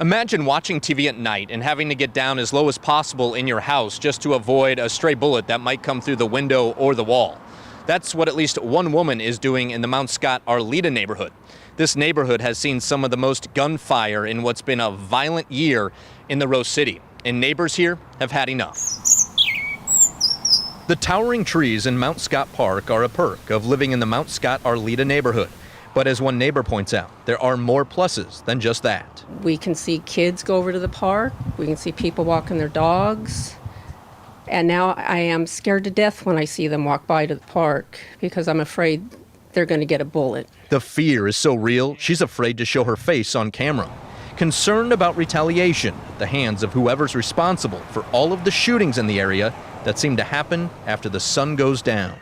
Imagine watching TV at night and having to get down as low as possible in your house just to avoid a stray bullet that might come through the window or the wall. That's what at least one woman is doing in the Mount Scott-Arleta neighborhood. This neighborhood has seen some of the most gunfire in what's been a violent year in the Rose City, and neighbors here have had enough. The towering trees in Mount Scott Park are a perk of living in the Mount Scott-Arleta neighborhood. But as one neighbor points out, there are more pluses than just that. We can see kids go over to the park. We can see people walking their dogs. And now I am scared to death when I see them walk by to the park because I'm afraid they're going to get a bullet. The fear is so real, she's afraid to show her face on camera. Concerned about retaliation at the hands of whoever's responsible for all of the shootings in the area that seem to happen after the sun goes down.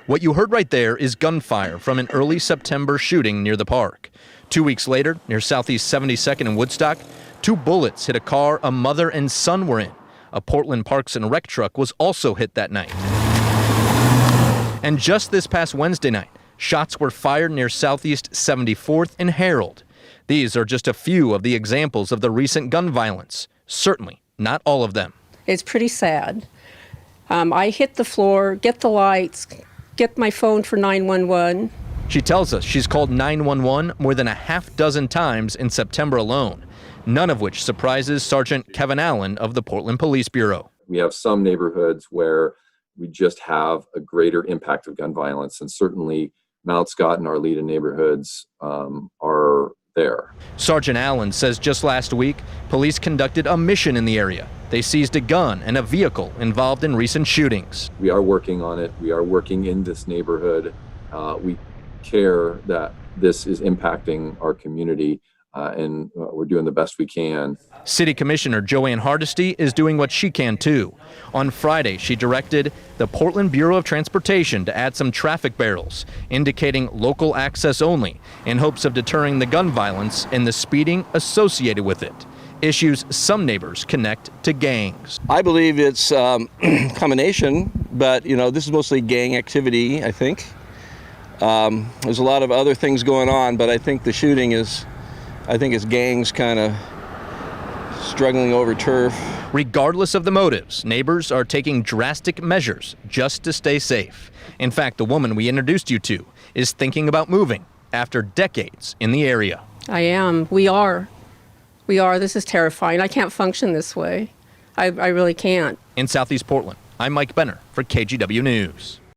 What you heard right there is gunfire from an early September shooting near the park. 2 weeks later, near Southeast 72nd and Woodstock, 2 bullets hit a car a mother and son were in. A Portland Parks and Rec truck was also hit that night. And just this past Wednesday night, shots were fired near Southeast 74th and Herald. These are just a few of the examples of the recent gun violence. Certainly not all of them. It's pretty sad. I hit the floor, get the lights, get my phone for 911. She tells us she's called 911 more than a half dozen times in September alone, none of which surprises Sergeant Kevin Allen of the Portland Police Bureau. We have some neighborhoods where we just have a greater impact of gun violence, and certainly Mount Scott and Arleta neighborhoods are there. Sergeant Allen says just last week, police conducted a mission in the area. They seized a gun and a vehicle involved in recent shootings. We are working on it. We are working in this neighborhood. We care that this is impacting our community, and we're doing the best we can. City Commissioner Joanne Hardesty is doing what she can too. On Friday, she directed the Portland Bureau of Transportation to add some traffic barrels, indicating local access only, in hopes of deterring the gun violence and the speeding associated with it. Issues some neighbors connect to gangs. I believe it's a combination, but this is mostly gang activity, I think. There's a lot of other things going on, but I think the shooting is, it's gangs kind of struggling over turf. Regardless of the motives, neighbors are taking drastic measures just to stay safe. In fact, the woman we introduced you to is thinking about moving after decades in the area. I am. We are. This is terrifying. I can't function this way. I really can't. In Southeast Portland, I'm Mike Benner for KGW News.